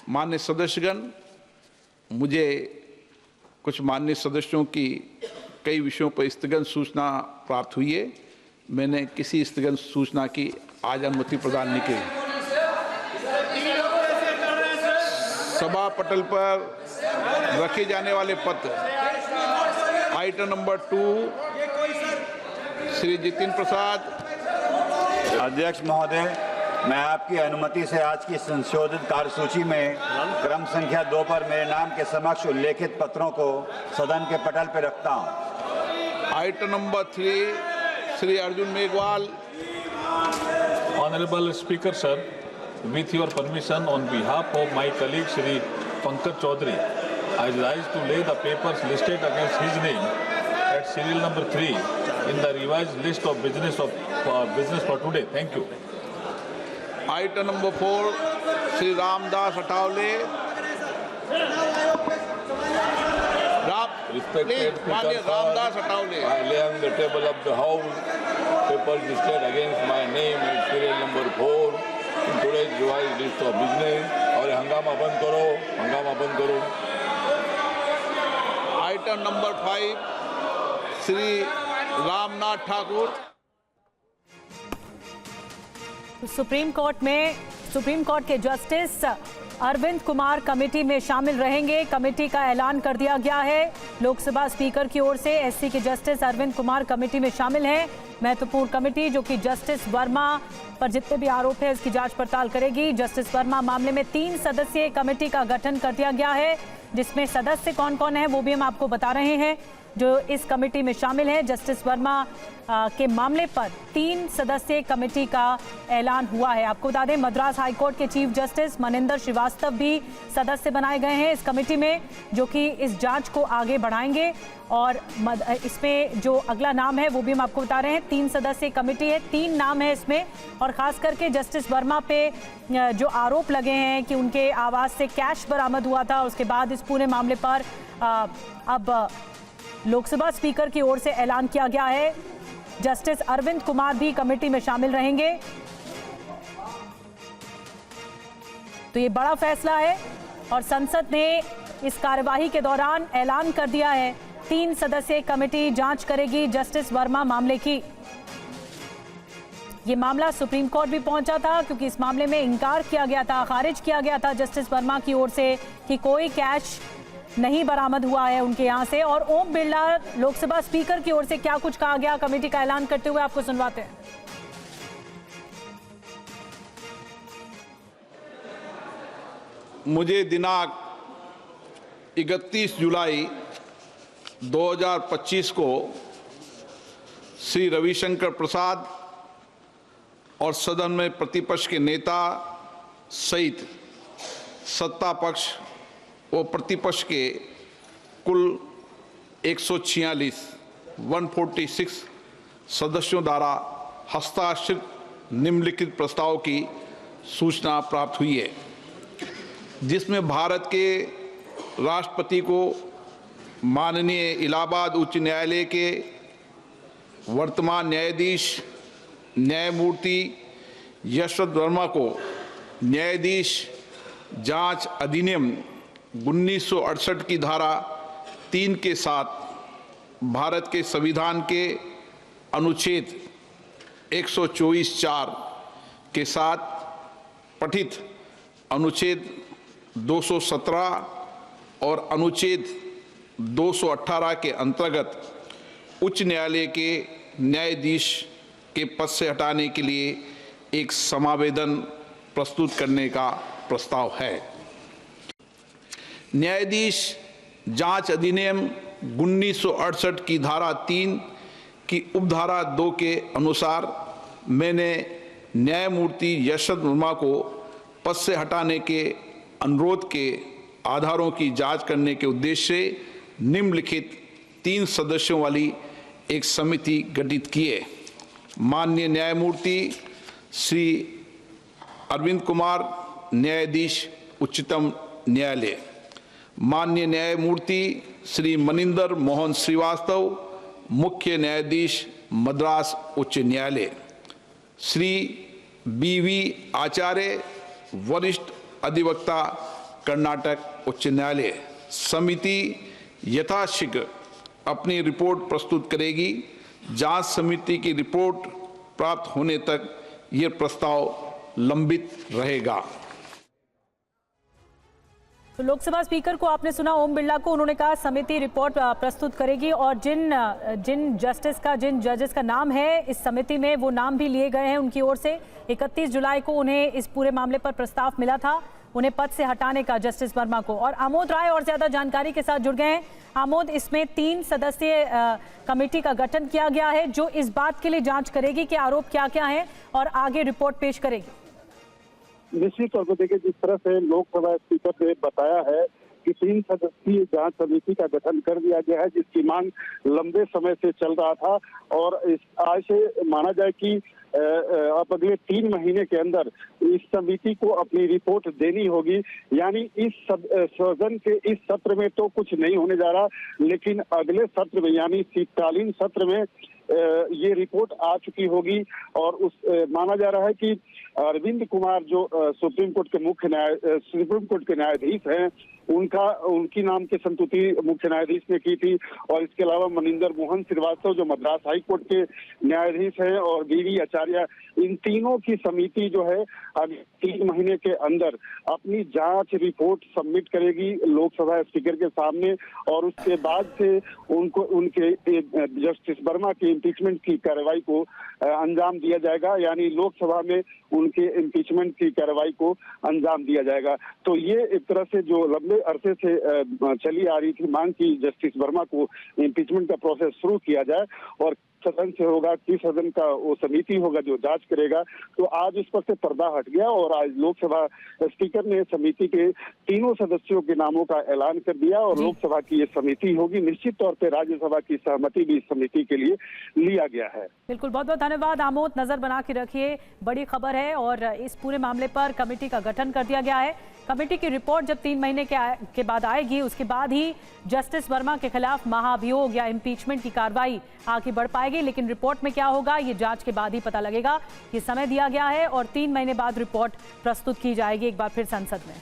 माननीय सदस्यगण, मुझे कुछ माननीय सदस्यों की कई विषयों पर स्थगन सूचना प्राप्त हुई है। मैंने किसी स्थगन सूचना की आज अनुमति प्रदान नहीं की। सभा पटल पर रखे जाने वाले पत्र आइटम नंबर 2 श्री जितिन प्रसाद। अध्यक्ष महोदय, मैं आपकी अनुमति से आज की संशोधित कार्यसूची में क्रम संख्या 2 पर मेरे नाम के समक्ष उल्लेखित पत्रों को सदन के पटल पर रखता हूं। Item number 3 Shri Arjun Meghwal. Honorable Speaker, sir, with your permission, on behalf of my colleague Shri Pankaj Chaudhary, I rise to lay the papers listed against his name at serial number 3 in the revised list of business for today. Thank you. Item number 4 Shri Ramdas Athawale. Respected Speaker, Ramdas Athawale. I lay on the table of the House papers listed against my name at serial number 4 in today's revised list of business. और हंगामा बंद करो, हंगामा बंद करो। Item number 5 Shri Ramnath Thakur. Supreme court के justice Arvind Kumar committee में शामिल रहेंगे। कमेटी का ऐलान कर दिया गया है। लोकसभा स्पीकर की ओर से एससी के जस्टिस अरविंद कुमार कमेटी में शामिल हैं। महत्वपूर्ण कमेटी जो कि जस्टिस वर्मा पर जितने भी आरोप है उसकी जांच पड़ताल करेगी। जस्टिस वर्मा मामले में 3 सदस्यीय कमेटी का गठन कर दिया गया है, जिसमें सदस्य कौन कौन है वो भी हम आपको बता रहे हैं जो इस कमेटी में शामिल है। जस्टिस वर्मा के मामले पर 3 सदस्यीय कमेटी का ऐलान हुआ है। आपको बता दें, मद्रास हाईकोर्ट के चीफ जस्टिस मनिंदर श्रीवास्तव भी सदस्य बनाए गए हैं इस कमेटी में, जो कि इस जांच को आगे बढ़ाएंगे। और इसमें जो अगला नाम है वो भी हम आपको बता रहे हैं। 3 सदस्यीय कमेटी है, 3 नाम है इसमें। और खास करके जस्टिस वर्मा पे जो आरोप लगे हैं कि उनके आवास से कैश बरामद हुआ था, उसके बाद इस पूरे मामले पर अब लोकसभा स्पीकर की ओर से ऐलान किया गया है। जस्टिस अरविंद कुमार भी कमेटी में शामिल रहेंगे। तो ये बड़ा फैसला है और संसद ने इस कार्यवाही के दौरान ऐलान कर दिया है 3 सदस्यीय कमेटी जांच करेगी जस्टिस वर्मा मामले की। ये मामला सुप्रीम कोर्ट भी पहुंचा था क्योंकि इस मामले में इनकार किया गया था, खारिज किया गया था जस्टिस वर्मा की ओर से कि कोई कैश नहीं बरामद हुआ है उनके यहां से। और ओम बिरला लोकसभा स्पीकर की ओर से क्या कुछ कहा गया कमेटी का ऐलान करते हुए आपको सुनवाते हैं। मुझे दिनांक 31 जुलाई 2025 को श्री रविशंकर प्रसाद और सदन में प्रतिपक्ष के नेता सहित सत्ता पक्ष व प्रतिपक्ष के कुल 146 सदस्यों द्वारा हस्ताक्षरित निम्नलिखित प्रस्ताव की सूचना प्राप्त हुई है, जिसमें भारत के राष्ट्रपति को माननीय इलाहाबाद उच्च न्यायालय के वर्तमान न्यायाधीश न्यायमूर्ति यशवंत वर्मा को न्यायाधीश जांच अधिनियम 1968 की धारा 3 के साथ भारत के संविधान के अनुच्छेद 124(4) के साथ पठित अनुच्छेद 217 और अनुच्छेद 218 के अंतर्गत उच्च न्यायालय के न्यायाधीश के पद से हटाने के लिए एक समावेदन प्रस्तुत करने का प्रस्ताव है। न्यायाधीश जांच अधिनियम 1968 की धारा 3 की उपधारा 2 के अनुसार मैंने न्यायमूर्ति यशवंत वर्मा को पद से हटाने के अनुरोध के आधारों की जांच करने के उद्देश्य से निम्नलिखित 3 सदस्यों वाली एक समिति गठित की है। माननीय न्यायमूर्ति श्री अरविंद कुमार, न्यायाधीश उच्चतम न्यायालय, माननीय न्यायमूर्ति श्री मनिंदर मोहन श्रीवास्तव, मुख्य न्यायाधीश मद्रास उच्च न्यायालय, श्री BV आचार्य, वरिष्ठ अधिवक्ता कर्नाटक उच्च न्यायालय समिति यथाशीघ्र अपनी रिपोर्ट प्रस्तुत करेगी। जांच समिति की रिपोर्ट प्राप्त होने तक ये प्रस्ताव लंबित रहेगा। तो लोकसभा स्पीकर को आपने सुना, ओम बिरला को। उन्होंने कहा समिति रिपोर्ट प्रस्तुत करेगी और जिन जजेस का नाम है इस समिति में, वो नाम भी लिए गए हैं उनकी ओर से। 31 जुलाई को उन्हें इस पूरे मामले पर प्रस्ताव मिला था उन्हें पद से हटाने का, जस्टिस वर्मा को। और आमोद राय और ज्यादा जानकारी के साथ जुड़ गए हैं। आमोद, इसमें 3 सदस्यीय कमेटी का गठन किया गया है जो इस बात के लिए जांच करेगी कि आरोप क्या क्या है और आगे रिपोर्ट पेश करेगी। निश्चित तौर पर देखिए, जिस तरह से लोकसभा स्पीकर ने बताया है कि 3 सदस्यीय जांच समिति का गठन कर दिया गया है, जिसकी मांग लंबे समय से चल रहा था और आज से माना जाए कि अब अगले 3 महीने के अंदर इस समिति को अपनी रिपोर्ट देनी होगी। यानी इस सदन के इस सत्र में तो कुछ नहीं होने जा रहा, लेकिन अगले सत्र में यानी शीतकालीन सत्र में ये रिपोर्ट आ चुकी होगी। और माना जा रहा है कि अरविंद कुमार जो सुप्रीम कोर्ट के न्यायाधीश हैं, उनकी नाम की संस्तुति मुख्य न्यायाधीश ने की थी। और इसके अलावा मनिंदर मोहन श्रीवास्तव जो मद्रास हाई कोर्ट के न्यायाधीश हैं और बीवी आचार्य, इन तीनों की समिति जो है अगले 3 महीने के अंदर अपनी जांच रिपोर्ट सबमिट करेगी लोकसभा स्पीकर के सामने। और उसके बाद से उनके जस्टिस वर्मा की इम्पीचमेंट की कार्रवाई को अंजाम दिया जाएगा। यानी लोकसभा में उनके इम्पीचमेंट की कार्रवाई को अंजाम दिया जाएगा। तो ये एक तरह से जो लंबे अरसे से चली आ रही थी मांग की जस्टिस वर्मा को इम्पीचमेंट का प्रोसेस शुरू किया जाए और सदन से होगा, किस सदन का वो समिति होगा जो जांच करेगा। तो आज इस पर से पर्दा हट गया और आज लोकसभा स्पीकर ने समिति के 3 सदस्यों के नामों का ऐलान कर दिया और लोकसभा की ये समिति होगी। निश्चित तौर पर राज्यसभा की सहमति भी इस समिति के लिए लिया गया है। बिल्कुल, बहुत बहुत धन्यवाद आमोद। नजर बना के रखिए, बड़ी खबर है और इस पूरे मामले पर कमेटी का गठन कर दिया गया है। कमेटी की रिपोर्ट जब 3 महीने के बाद आएगी, उसके बाद ही जस्टिस वर्मा के खिलाफ महाभियोग या इम्पीचमेंट की कार्रवाई आगे बढ़ पाएगी। लेकिन रिपोर्ट में क्या होगा ये जांच के बाद ही पता लगेगा। ये समय दिया गया है और 3 महीने बाद रिपोर्ट प्रस्तुत की जाएगी एक बार फिर संसद में।